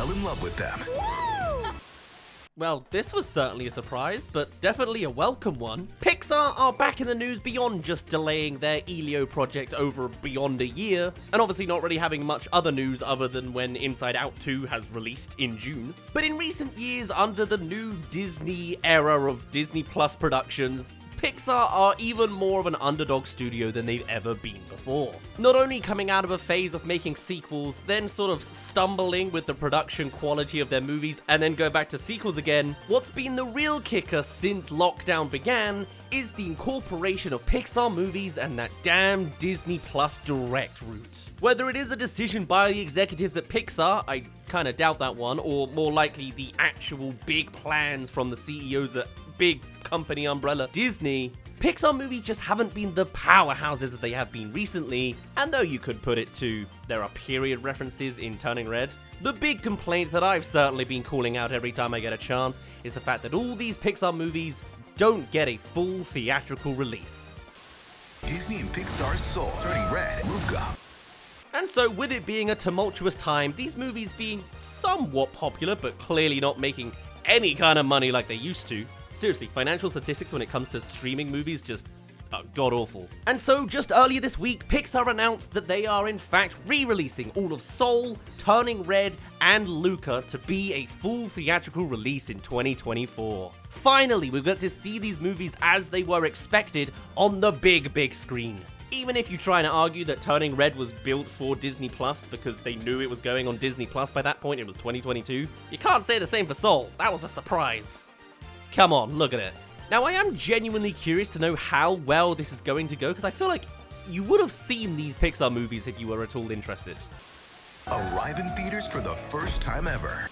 fell in love with them. Well, this was certainly a surprise, but definitely a welcome one. Pixar are back in the news beyond just delaying their Elio project over beyond a year, and obviously not really having much other news other than when Inside Out 2 has released in June. But in recent years, under the new Disney era of DisneyPlus productions, Pixar are even more of an underdog studio than they've ever been before. Not only coming out of a phase of making sequels, then sort of stumbling with the production quality of their movies, and then go back to sequels again, what's been the real kicker since lockdown began is the incorporation of Pixar movies and that damn Disney Plus direct route. Whether it is a decision by the executives at Pixar, I kinda doubt that one, or more likely the actual big plans from the CEOs at big company umbrella Disney, Pixar movies just haven't been the powerhouses that they have been recently, and though you could put it to there are period references in Turning Red, the big complaint that I've certainly been calling out every time I get a chance is the fact that all these Pixar movies don't get a full theatrical release. Disney and Pixar's Soul, Turning Red, LUCA. And so, with it being a tumultuous time, these movies being somewhat popular but clearly not making any kind of money like they used to, seriously, financial statistics when it comes to streaming movies just god-awful. And so, just earlier this week, Pixar announced that they are in fact re-releasing all of Soul, Turning Red, and LUCA to be a full theatrical release in 2024. Finally, we've got to see these movies as they were expected on the big screen. Even if you try to argue that Turning Red was built for Disney Plus because they knew it was going on Disney Plus by that point, it was 2022, you can't say the same for Soul. That was a surprise. Come on, look at it. Now, I am genuinely curious to know how well this is going to go, because I feel like you would have seen these Pixar movies if you were at all interested. Arrive in theaters for the first time ever.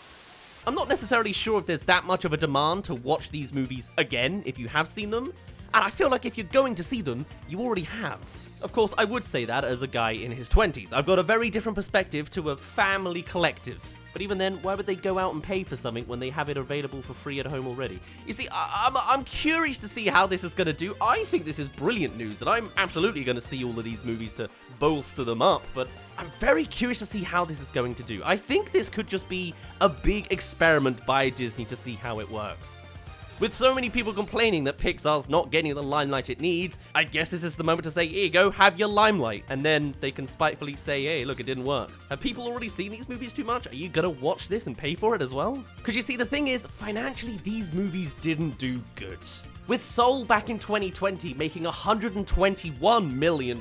I'm not necessarily sure if there's that much of a demand to watch these movies again if you have seen them, and I feel like if you're going to see them, you already have. Of course, I would say that as a guy in his 20s. I've got a very different perspective to a family collective. But even then, why would they go out and pay for something when they have it available for free at home already? You see, I'm curious to see how this is going to do. I think this is brilliant news, and I'm absolutely going to see all of these movies to bolster them up, but I'm very curious to see how this is going to do. I think this could just be a big experiment by Disney to see how it works. With so many people complaining that Pixar's not getting the limelight it needs, I guess this is the moment to say, here you go, have your limelight. And then they can spitefully say, hey, look, it didn't work. Have people already seen these movies too much? Are you gonna watch this and pay for it as well? Because you see, the thing is, financially, these movies didn't do good. With Soul back in 2020 making $121 million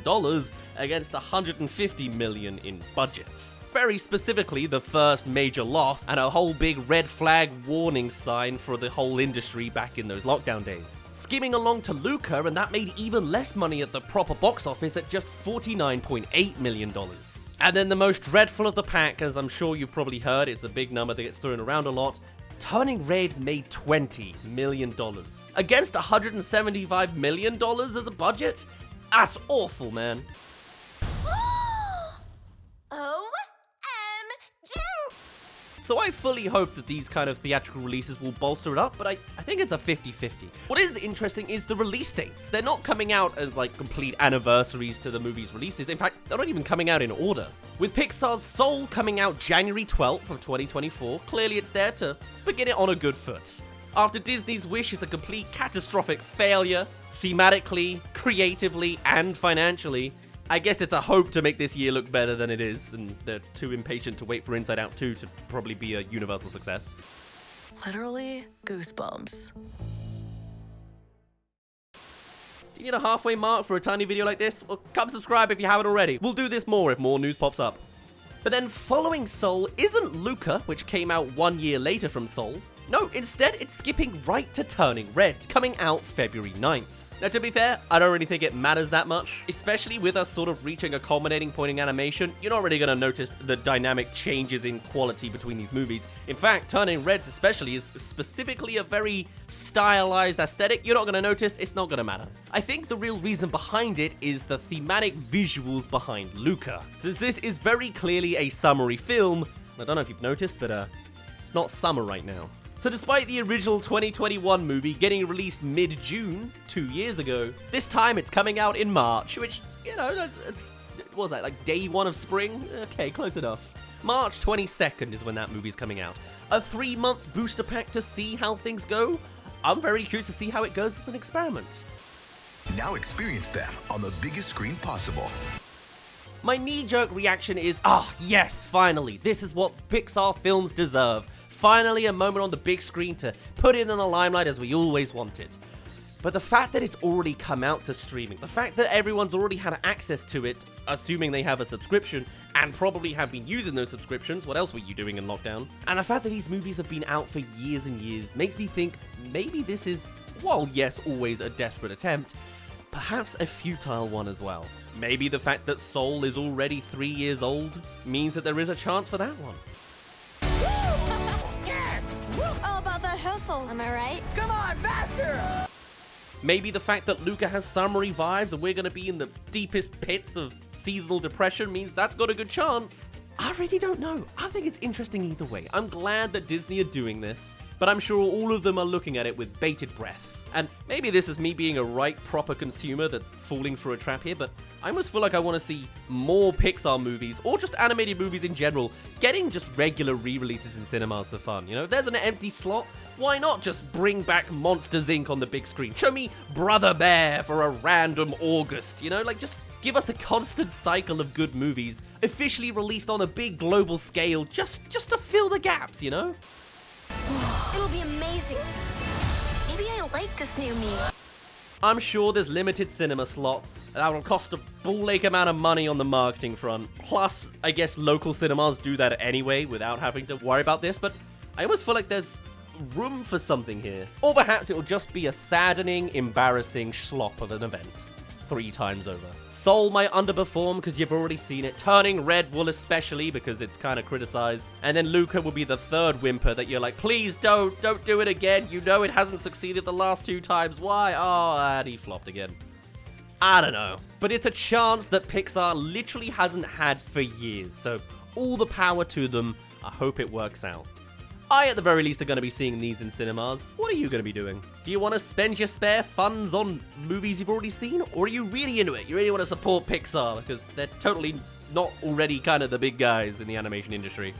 against $150 million in budget. Very specifically, the first major loss, and a whole big red flag warning sign for the whole industry back in those lockdown days. Skimming along to LUCA, and that made even less money at the proper box office at just $49.8 million. And then the most dreadful of the pack, as I'm sure you've probably heard, it's a big number that gets thrown around a lot, Turning Red made $20 million. Against $175 million as a budget? That's awful, man. So I fully hope that these kind of theatrical releases will bolster it up, but I think it's a 50-50. What is interesting is the release dates. They're not coming out as like complete anniversaries to the movie's releases. In fact, they're not even coming out in order. With Pixar's Soul coming out January 12th of 2024, clearly it's there to begin it on a good foot. After Disney's Wish is a complete catastrophic failure, thematically, creatively, and financially, I guess it's a hope to make this year look better than it is, and they're too impatient to wait for Inside Out 2 to probably be a universal success. Literally goosebumps. Do you need a halfway mark for a tiny video like this? Well, come subscribe if you haven't already. We'll do this more if more news pops up. But then following Soul isn't LUCA, which came out 1 year later from Soul. No, instead it's skipping right to Turning Red, coming out February 9th. Now, to be fair, I don't really think it matters that much, especially with us sort of reaching a culminating point in animation. You're not really going to notice the dynamic changes in quality between these movies. In fact, Turning Red especially is specifically a very stylized aesthetic. You're not going to notice, it's not going to matter. I think the real reason behind it is the thematic visuals behind LUCA. Since this is very clearly a summery film, I don't know if you've noticed, but it's not summer right now. So despite the original 2021 movie getting released mid-June, 2 years ago, this time it's coming out in March, which, you know, what was that, like day one of spring? Okay, close enough. March 22nd is when that movie's coming out. A 3-month booster pack to see how things go? I'm very curious to see how it goes as an experiment. Now experience them on the biggest screen possible. My knee-jerk reaction is, yes, finally, this is what Pixar films deserve. Finally a moment on the big screen to put it in the limelight as we always wanted. But the fact that it's already come out to streaming, the fact that everyone's already had access to it, assuming they have a subscription, and probably have been using those subscriptions, what else were you doing in lockdown? And the fact that these movies have been out for years and years makes me think maybe this is, while yes, always a desperate attempt, perhaps a futile one as well. Maybe the fact that Soul is already 3 years old means that there is a chance for that one. Yes! All about that hustle, am I right? Come on, faster! Maybe the fact that LUCA has summery vibes and we're going to be in the deepest pits of seasonal depression means that's got a good chance. I really don't know. I think it's interesting either way. I'm glad that Disney are doing this, but I'm sure all of them are looking at it with bated breath. And maybe this is me being a right proper consumer that's falling for a trap here, but I almost feel like I want to see more Pixar movies, or just animated movies in general, getting just regular re-releases in cinemas for fun. You know, if there's an empty slot, why not just bring back Monsters, Inc. on the big screen? Show me Brother Bear for a random August, you know? Like, just give us a constant cycle of good movies, officially released on a big global scale, just to fill the gaps, you know? It'll be amazing. Maybe I like this new me. I'm sure there's limited cinema slots. That will cost a ball-ache amount of money on the marketing front. Plus, I guess local cinemas do that anyway without having to worry about this, but I almost feel like there's room for something here. Or perhaps it'll just be a saddening, embarrassing schlop of an event. 3 times over. Soul might underperform because you've already seen it. Turning Red will especially because it's kind of criticized. And then LUCA will be the third whimper that you're like, please don't do it again. You know it hasn't succeeded the last 2 times. Why? Oh, and he flopped again. I don't know. But it's a chance that Pixar literally hasn't had for years. So all the power to them. I hope it works out. I, at the very least, are going to be seeing these in cinemas. What are you going to be doing? Do you want to spend your spare funds on movies you've already seen? Or are you really into it? You really want to support Pixar because they're totally not already kind of the big guys in the animation industry.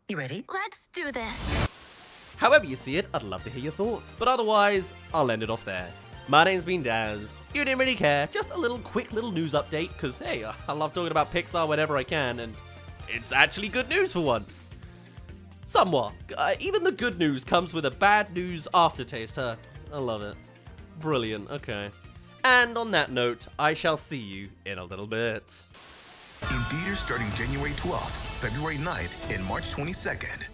You ready? Let's do this. However you see it, I'd love to hear your thoughts. But otherwise, I'll end it off there. My name's been Daz. You didn't really care. Just a quick little news update because, hey, I love talking about Pixar whenever I can. And it's actually good news for once. Somewhat. Even the good news comes with a bad news aftertaste, huh? I love it. Brilliant, okay. And on that note, I shall see you in a little bit. In theaters starting January 12th, February 9th, and March 22nd.